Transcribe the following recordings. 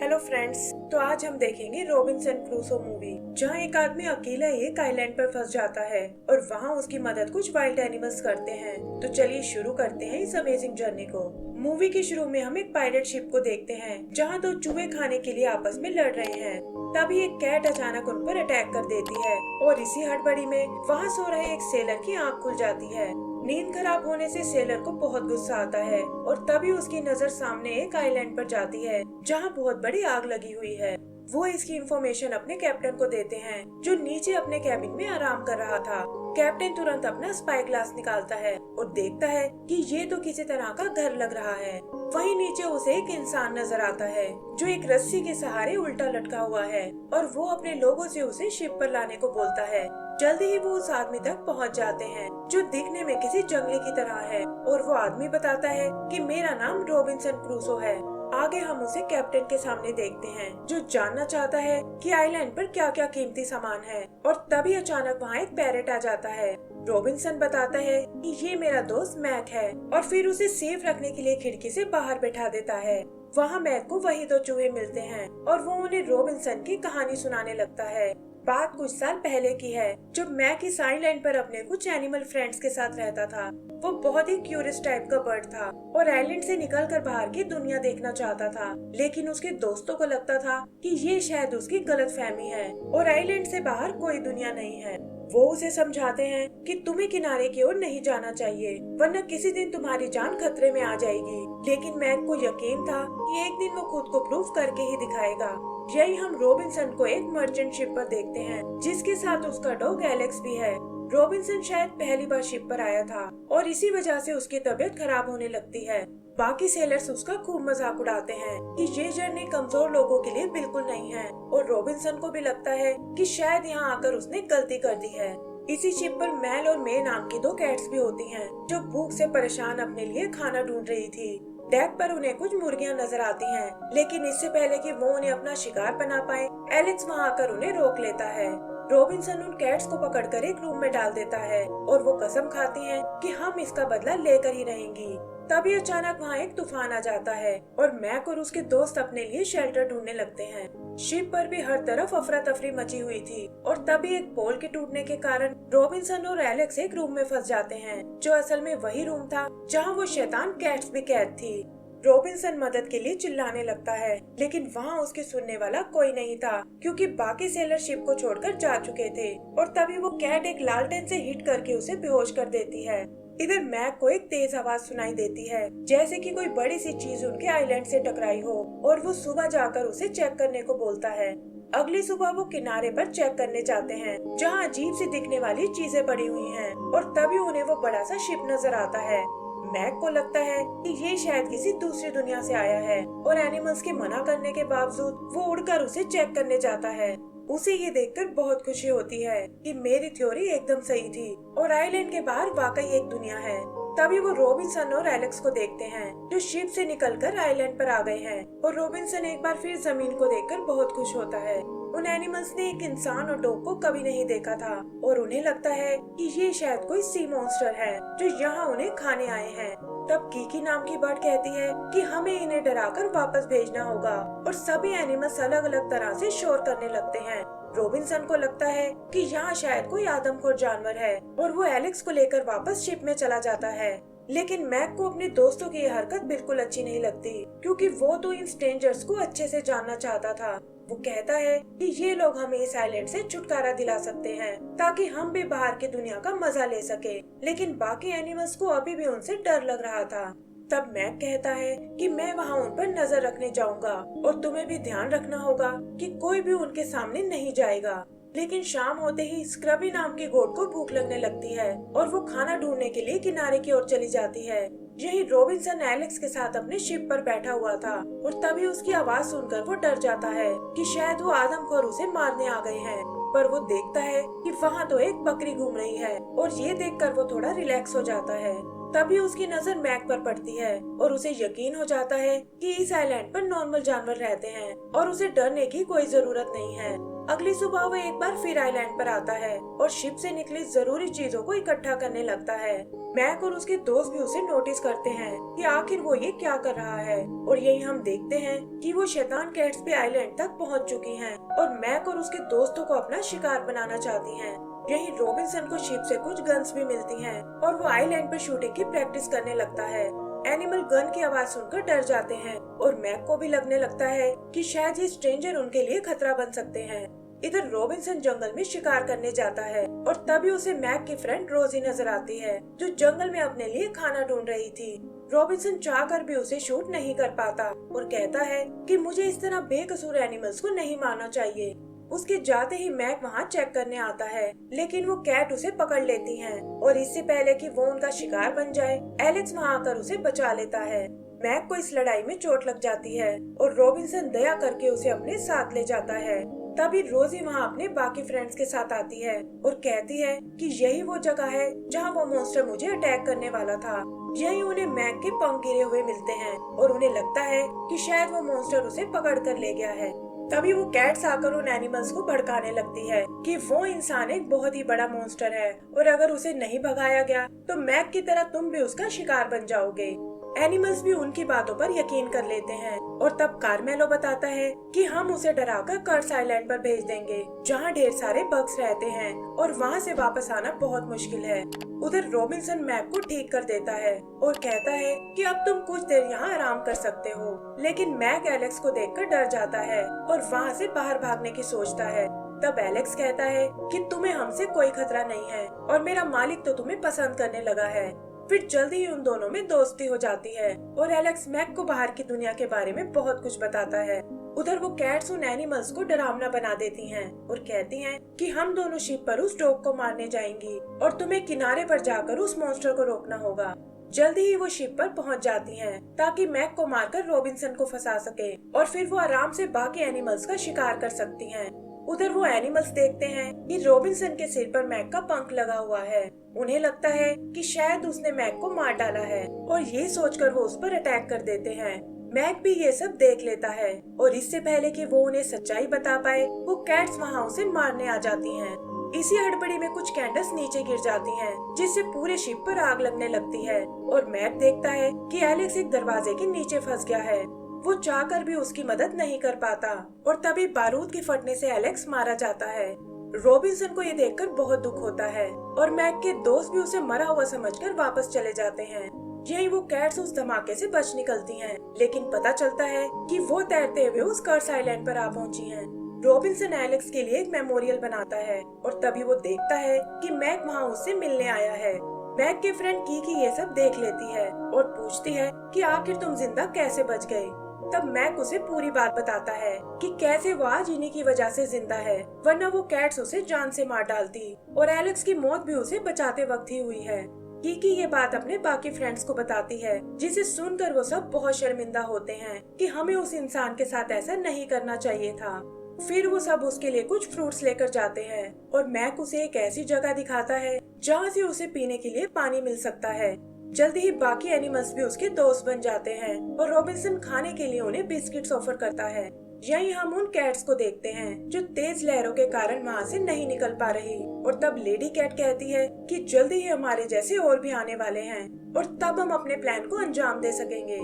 Hello friends, तो आज हम देखेंगे रॉबिन्सन क्रूसो मूवी, जहाँ एक आदमी अकेला एक आइलैंड पर फंस जाता है और वहाँ उसकी मदद कुछ वाइल्ड एनिमल्स करते हैं। तो चलिए शुरू करते हैं इस अमेजिंग जर्नी को। मूवी के शुरू में हम एक पायरेट शिप को देखते हैं, जहाँ दो चूहे खाने के लिए आपस में लड़ रहे हैं। तभी एक कैट अचानक उन पर अटैक कर देती है और इसी हड़बड़ी में वहाँ सो रहे एक सेलर की आँख खुल जाती है। नींद खराब होने से सेलर को बहुत गुस्सा आता है और तभी उसकी नजर सामने एक आइलैंड पर जाती है, जहाँ बहुत बड़ी आग लगी हुई है। वो इसकी इंफॉर्मेशन अपने कैप्टन को देते हैं, जो नीचे अपने कैबिन में आराम कर रहा था। कैप्टन तुरंत अपना स्पाई ग्लास निकालता है और देखता है कि ये तो किसी तरह का घर लग रहा है। वहीं नीचे उसे एक इंसान नजर आता है, जो एक रस्सी के सहारे उल्टा लटका हुआ है और वो अपने लोगों से उसे शिप पर लाने को बोलता है। जल्दी ही वो उस आदमी तक पहुंच जाते हैं, जो दिखने में किसी जंगली की तरह है, और वो आदमी बताता है कि मेरा नाम रॉबिन्सन क्रूसो है। आगे हम उसे कैप्टन के सामने देखते हैं, जो जानना चाहता है कि आइलैंड पर क्या क्या कीमती सामान है। और तभी अचानक वहाँ एक पैरेट आ जाता है। रॉबिन्सन बताता है कि ये मेरा दोस्त मैक है और फिर उसे सेफ रखने के लिए खिड़की से बाहर बैठा देता है। वहाँ मैक को वही दो चूहे मिलते हैं और वो उन्हें रॉबिन्सन की कहानी सुनाने लगता है। बात कुछ साल पहले की है, जब मैक इस आइलैंड पर अपने कुछ एनिमल फ्रेंड्स के साथ रहता था। वो बहुत ही क्यूरियस टाइप का बर्ड था और आइलैंड से निकलकर बाहर की दुनिया देखना चाहता था, लेकिन उसके दोस्तों को लगता था कि ये शायद उसकी गलतफहमी है और आइलैंड से बाहर कोई दुनिया नहीं है। वो उसे समझाते हैं कि तुम्हें किनारे की ओर नहीं जाना चाहिए, वरना किसी दिन तुम्हारी जान खतरे में आ जाएगी। लेकिन मैक को यकीन था कि एक दिन वो खुद को प्रूव करके ही दिखाएगा। यही हम रॉबिन्सन को एक मर्चेंट शिप पर देखते हैं, जिसके साथ उसका डॉग एलेक्स भी है। रॉबिन्सन शायद पहली बार शिप पर आया था और इसी वजह से उसकी तबीयत खराब होने लगती है। बाकी सेलर्स उसका खूब मजाक उड़ाते हैं कि ये जर्नी कमजोर लोगों के लिए बिल्कुल नहीं है, और रॉबिन्सन को भी लगता है कि शायद यहाँ आकर उसने गलती कर दी है। इसी शिप पर मेल और मे नाम की दो कैट्स भी होती हैं, जो भूख से परेशान अपने लिए खाना ढूंढ रही थी। डेक पर उन्हें कुछ मुर्गियां नजर आती हैं, लेकिन इससे पहले कि वो उन्हें अपना शिकार बना पाए, एलेक्स वहां आकर उन्हें रोक लेता है। रॉबिन्सन उन कैट्स को पकड़कर एक रूम में डाल देता है और वो कसम खाती हैं कि हम इसका बदला लेकर ही रहेंगी। तभी अचानक वहाँ एक तूफान आ जाता है और मैक और उसके दोस्त अपने लिए शेल्टर ढूंढने लगते हैं। शिप पर भी हर तरफ अफरा तफरी मची हुई थी और तभी एक पोल के टूटने के कारण रॉबिन्सन और एलेक्स एक रूम में फंस जाते हैं, जो असल में वही रूम था जहाँ वो शैतान कैट्स भी कैद थी। रॉबिन्सन मदद के लिए चिल्लाने लगता है, लेकिन वहाँ उसके सुनने वाला कोई नहीं था, क्योंकि बाकी सेलर शिप को छोड़कर जा चुके थे। और तभी वो कैट एक लालटेन से हिट करके उसे बेहोश कर देती है। इधर मैक को एक तेज आवाज सुनाई देती है, जैसे कि कोई बड़ी सी चीज उनके आइलैंड से टकराई हो, और वो सुबह जाकर उसे चेक करने को बोलता है। अगली सुबह वो किनारे पर चेक करने जाते हैं, जहाँ अजीब सी दिखने वाली चीजें पड़ी हुई हैं, और तभी उन्हें वो बड़ा सा शिप नजर आता है। मैक को लगता है कि ये शायद किसी दूसरी दुनिया से आया है, और एनिमल्स के मना करने के बावजूद वो उड़कर उसे चेक करने जाता है। उसे ये देखकर बहुत खुशी होती है कि मेरी थ्योरी एकदम सही थी और आइलैंड के बाहर वाकई एक दुनिया है। तभी वो रॉबिन्सन और एलेक्स को देखते हैं, जो शिप से निकलकर आइलैंड पर आ गए हैं, और रॉबिन्सन एक बार फिर जमीन को देखकर बहुत खुश होता है। उन एनिमल्स ने एक इंसान और डॉग को कभी नहीं देखा था और उन्हें लगता है कि ये शायद कोई सी मॉन्स्टर है, जो यहाँ उन्हें खाने आए हैं। तब कीकी नाम की बर्ड कहती है कि हमें इन्हें डराकर वापस भेजना होगा, और सभी एनिमल्स अलग अलग तरह से शोर करने लगते हैं। रॉबिन्सन को लगता है कि यहाँ शायद कोई आदमखोर जानवर है, और वो एलेक्स को लेकर वापस शिप में चला जाता है। लेकिन मैक को अपने दोस्तों की यह हरकत बिल्कुल अच्छी नहीं लगती, क्योंकि वो तो इन स्ट्रेंजर्स को अच्छे से जानना चाहता था। वो कहता है कि ये लोग हमें इस आइलैंड से छुटकारा दिला सकते हैं, ताकि हम भी बाहर की दुनिया का मजा ले सके। लेकिन बाकी एनिमल्स को अभी भी उनसे डर लग रहा था। तब मैक कहता है कि मैं वहाँ उन पर नजर रखने जाऊंगा, और तुम्हें भी ध्यान रखना होगा कि कोई भी उनके सामने नहीं जाएगा। लेकिन शाम होते ही स्क्रबी नाम की गोट को भूख लगने लगती है और वो खाना ढूंढने के लिए किनारे की ओर चली जाती है। यही रॉबिन्सन एलेक्स के साथ अपने शिप पर बैठा हुआ था, और तभी उसकी आवाज सुनकर वो डर जाता है कि शायद वो आदमखोर उसे मारने आ गए हैं। पर वो देखता है कि वहाँ तो एक बकरी घूम रही है, और ये देखकर वो थोड़ा रिलैक्स हो जाता है। तभी उसकी नजर मैक पर पड़ती है और उसे यकीन हो जाता है कि इस आइलैंड पर नॉर्मल जानवर रहते हैं और उसे डरने की कोई जरूरत नहीं है। अगली सुबह वो एक बार फिर आइलैंड पर आता है और शिप से निकली जरूरी चीजों को इकट्ठा करने लगता है। मैक और उसके दोस्त भी उसे नोटिस करते हैं कि आखिर वो ये क्या कर रहा है, और यही हम देखते हैं कि वो शैतान कैट्स भी आइलैंड तक पहुंच चुकी हैं और मैक और उसके दोस्तों को अपना शिकार बनाना चाहती हैं। यही रॉबिन्सन को शिप से कुछ गन्स भी मिलती हैं और वो आइलैंड पर शूटिंग की प्रैक्टिस करने लगता है। एनिमल गन की आवाज सुनकर डर जाते हैं और मैक को भी लगने लगता है कि शायद ये स्ट्रेंजर उनके लिए खतरा बन सकते हैं। इधर रॉबिन्सन जंगल में शिकार करने जाता है और तभी उसे मैक की फ्रेंड रोजी नजर आती है, जो जंगल में अपने लिए खाना ढूंढ रही थी। रॉबिन्सन चाहकर भी उसे शूट नहीं कर पाता और कहता है कि मुझे इस तरह बेकसूर एनिमल्स को नहीं मारना चाहिए। उसके जाते ही मैक वहाँ चेक करने आता है, लेकिन वो कैट उसे पकड़ लेती हैं और इससे पहले कि वो उनका शिकार बन जाए, एलेक्स वहाँ आकर उसे बचा लेता है। मैक को इस लड़ाई में चोट लग जाती है और रॉबिन्सन दया करके उसे अपने साथ ले जाता है। तभी रोजी वहाँ अपने बाकी फ्रेंड्स के साथ आती है और कहती है कि यही वो जगह है जहाँ वो मॉन्स्टर मुझे अटैक करने वाला था। यही उन्हें मैक के पंख गिरे हुए मिलते हैं और उन्हें लगता है कि शायद वो मॉन्स्टर उसे पकड़ कर ले गया है। तभी वो कैट्स आकर उन एनिमल्स को भड़काने लगती है कि वो इंसान एक बहुत ही बड़ा मॉन्स्टर है और अगर उसे नहीं भगाया गया तो मैक की तरह तुम भी उसका शिकार बन जाओगे। एनिमल्स भी उनकी बातों पर यकीन कर लेते हैं और तब कार्मेलो बताता है कि हम उसे डराकर कर्स आइलैंड पर भेज देंगे, जहाँ ढेर सारे बग्स रहते हैं और वहाँ से वापस आना बहुत मुश्किल है। उधर रॉबिन्सन मैक को ठीक कर देता है और कहता है कि अब तुम कुछ देर यहाँ आराम कर सकते हो, लेकिन मैक एलेक्स को देखकर डर जाता है और वहाँ से बाहर भागने की सोचता है। तब एलेक्स कहता है कि तुम्हें हमसे कोई खतरा नहीं है और मेरा मालिक तो तुम्हें पसंद करने लगा है। फिर जल्दी ही उन दोनों में दोस्ती हो जाती है और एलेक्स मैक को बाहर की दुनिया के बारे में बहुत कुछ बताता है। उधर वो कैट्स उन एनिमल्स को डरावना बना देती हैं और कहती हैं कि हम दोनों शिप पर उस डॉग को मारने जाएंगी और तुम्हें किनारे पर जाकर उस मॉन्स्टर को रोकना होगा। जल्दी ही वो शिप पर पहुंच जाती हैं ताकि मैक को मारकर रॉबिन्सन को फंसा सके और फिर वो आराम से बाकी एनिमल्स का शिकार कर सकती हैं। उधर वो एनिमल्स देखते हैं कि रॉबिन्सन के सिर पर मैक का पंख लगा हुआ है। उन्हें लगता है कि शायद उसने मैक को मार डाला है और ये सोचकर वो उस पर अटैक कर देते हैं। मैक भी ये सब देख लेता है और इससे पहले कि वो उन्हें सच्चाई बता पाए, वो कैट्स वहाँ उसे मारने आ जाती हैं। इसी हड़बड़ी में कुछ कैंडल्स नीचे गिर जाती हैं, जिससे पूरे शिप पर आग लगने लगती है और मैक देखता है कि एलेक्स एक दरवाजे के नीचे फंस गया है। वो चाहकर भी उसकी मदद नहीं कर पाता और तभी बारूद के फटने से एलेक्स मारा जाता है। रॉबिन्सन को ये देखकर बहुत दुख होता है और मैक के दोस्त भी उसे मरा हुआ समझकर वापस चले जाते हैं। यही वो कैट्स उस धमाके से बच निकलती हैं, लेकिन पता चलता है कि वो तैरते हुए उस कर्स आइलैंड पर आ पहुंची हैं। रॉबिन्सन एलेक्स के लिए एक मेमोरियल बनाता है और तभी वो देखता है कि मैक वहाँ उससे मिलने आया है। मैक के फ्रेंड की ये सब देख लेती है और पूछती है कि आखिर तुम जिंदा कैसे बच गए। तब मैक उसे पूरी बात बताता है कि कैसे वो आज इन्हीं की वजह से जिंदा है, वरना वो कैट्स उसे जान से मार डालती और एलेक्स की मौत भी उसे बचाते वक्त ही हुई है। की ये बात अपने बाकी फ्रेंड्स को बताती है, जिसे सुनकर वो सब बहुत शर्मिंदा होते हैं कि हमें उस इंसान के साथ ऐसा नहीं करना चाहिए था। फिर वो सब उसके लिए कुछ फ्रूट्स लेकर जाते हैं और मैक उसे एक ऐसी जगह दिखाता है जहाँ से उसे पीने के लिए पानी मिल सकता है। जल्दी ही बाकी एनिमल्स भी उसके दोस्त बन जाते हैं और रॉबिन्सन खाने के लिए उन्हें बिस्किट्स ऑफर करता है। यही हम उन कैट्स को देखते हैं जो तेज लहरों के कारण वहाँ से नहीं निकल पा रही और तब लेडी कैट कहती है कि जल्दी ही हमारे जैसे और भी आने वाले हैं और तब हम अपने प्लान को अंजाम दे सकेंगे।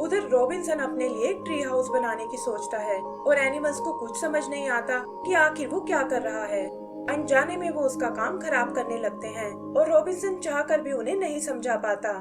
उधर रॉबिन्सन अपने लिए एक ट्री हाउस बनाने की सोचता है और एनिमल्स को कुछ समझ नहीं आता कि आखिर वो क्या कर रहा है। अनजाने में वो उसका काम खराब करने लगते हैं और रॉबिन्सन चाहकर भी उन्हें नहीं समझा पाता,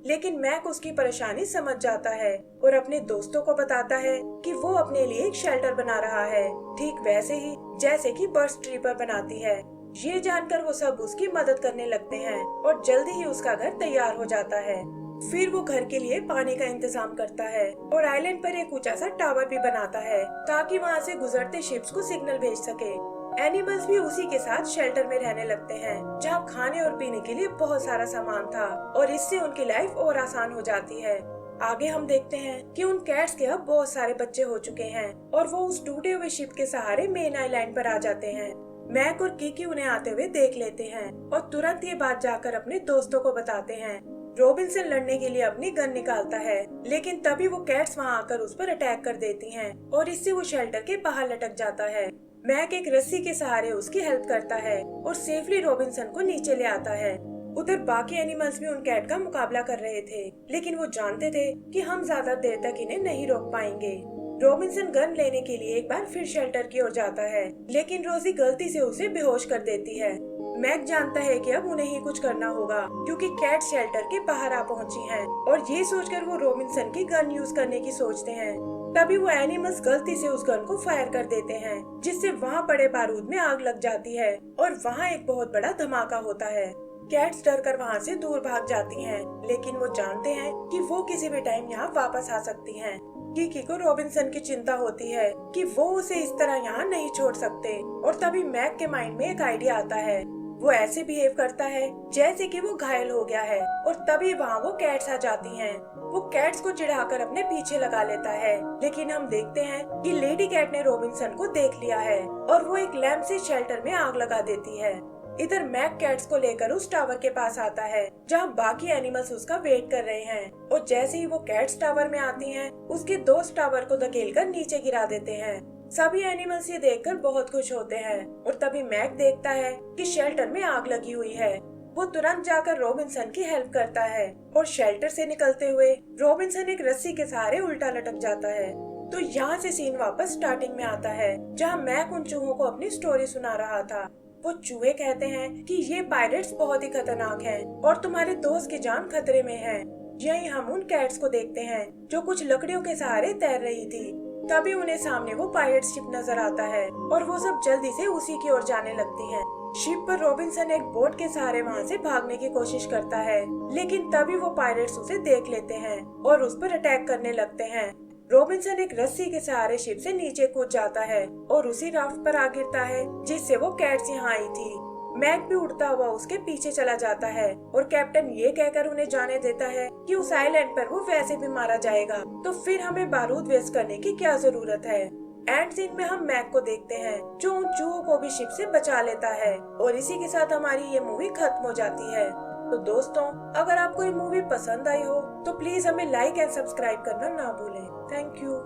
लेकिन मैक उसकी परेशानी समझ जाता है और अपने दोस्तों को बताता है कि वो अपने लिए एक शेल्टर बना रहा है, ठीक वैसे ही जैसे कि बर्ड्स ट्री पर बनाती है। ये जानकर वो सब उसकी मदद करने लगते हैं और जल्दी ही उसका घर तैयार हो जाता है। फिर वो घर के लिए पानी का इंतजाम करता है और आइलैंड पर एक ऊंचा सा टावर भी बनाता है ताकि वहाँ से गुजरते शिप्स को सिग्नल भेज सके। एनिमल्स भी उसी के साथ शेल्टर में रहने लगते हैं, जहाँ खाने और पीने के लिए बहुत सारा सामान था और इससे उनकी लाइफ और आसान हो जाती है। आगे हम देखते हैं कि उन कैट्स के अब बहुत सारे बच्चे हो चुके हैं और वो उस टूटे हुए शिप के सहारे मेन आइलैंड पर आ जाते हैं। मैक और कीकी उन्हें आते हुए देख लेते हैं और तुरंत ये बात जाकर अपने दोस्तों को बताते हैं। रॉबिन्सन लड़ने के लिए अपनी गन निकालता है, लेकिन तभी वो कैट्स वहाँ आकर उस पर अटैक कर देती हैं और इससे वो शेल्टर के बाहर लटक जाता है। मैक एक रस्सी के सहारे उसकी हेल्प करता है और सेफली रॉबिन्सन को नीचे ले आता है। उधर बाकी एनिमल्स भी उन कैट का मुकाबला कर रहे थे, लेकिन वो जानते थे कि हम ज्यादा देर तक इन्हें नहीं रोक पाएंगे। रॉबिन्सन गन लेने के लिए एक बार फिर शेल्टर की ओर जाता है, लेकिन रोजी गलती से उसे बेहोश कर देती है। मैक जानता है कि अब उन्हें ही कुछ करना होगा, क्योंकि कैट शेल्टर के बाहर आ पहुंची हैं, और ये सोचकर वो रॉबिन्सन की गन यूज करने की सोचते हैं। तभी वो एनिमल्स गलती से उस गन को फायर कर देते हैं, जिससे वहाँ पड़े बारूद में आग लग जाती है और वहाँ एक बहुत बड़ा धमाका होता है। कैट्स डर कर वहाँ से दूर भाग जाती हैं, लेकिन वो जानते हैं कि वो किसी भी टाइम यहाँ वापस आ सकती हैं। किकी को रॉबिन्सन की चिंता होती है कि वो उसे इस तरह यहाँ नहीं छोड़ सकते, और तभी मैक के माइंड में एक आइडिया आता है। वो ऐसे बिहेव करता है जैसे कि वो घायल हो गया है, और तभी वहाँ वो कैट्स आ जाती हैं। वो कैट्स को चिढ़ाकर अपने पीछे लगा लेता है, लेकिन हम देखते हैं कि लेडी कैट ने रॉबिन्सन को देख लिया है और वो एक लैंप से शेल्टर में आग लगा देती है। इधर मैक कैट्स को लेकर उस टावर के पास आता है, जहाँ बाकी एनिमल्स उसका वेट कर रहे हैं, और जैसे ही वो कैट्स टावर में आती हैं, उसके दोस्त टावर को धकेलकर नीचे गिरा देते हैं। सभी एनिमल्स ये देखकर बहुत खुश होते हैं, और तभी मैक देखता है कि शेल्टर में आग लगी हुई है। वो तुरंत जाकर रॉबिन्सन की हेल्प करता है, और शेल्टर से निकलते हुए रॉबिन्सन एक रस्सी के सहारे उल्टा लटक जाता है। तो यहाँ से सीन वापस स्टार्टिंग में आता है, जहाँ मैक उन चूहों को अपनी स्टोरी सुना रहा था। वो चूहे कहते हैं कि ये पायरेट्स बहुत ही खतरनाक हैं और तुम्हारे दोस्त की जान खतरे में है। यहीं हम उन कैट्स को देखते हैं जो कुछ लकड़ियों के सहारे तैर रही थी। तभी उन्हें सामने वो पायरेट शिप नजर आता है और वो सब जल्दी से उसी की ओर जाने लगती हैं। शिप पर रॉबिन्सन एक बोट के सहारे वहाँ से भागने की कोशिश करता है, लेकिन तभी वो पायरेट्स उसे देख लेते हैं और उस पर अटैक करने लगते हैं। रॉबिन्सन एक रस्सी के सहारे शिप से नीचे कूद जाता है और उसी राफ्ट पर आ गिरता है जिससे वो कैट्स यहाँ आई थी। मैक भी उड़ता हुआ उसके पीछे चला जाता है और कैप्टन ये कहकर उन्हें जाने देता है कि उस आइलैंड पर वो वैसे भी मारा जाएगा, तो फिर हमें बारूद वेस्ट करने की क्या जरूरत है। एंड सीन में हम मैक को देखते हैं जो उन चूहों को भी शिप से बचा लेता है, और इसी के साथ हमारी ये मूवी खत्म हो जाती है। तो दोस्तों, अगर आपको ये मूवी पसंद आई हो तो प्लीज हमें लाइक एंड सब्सक्राइब करना ना भूलें। Thank you.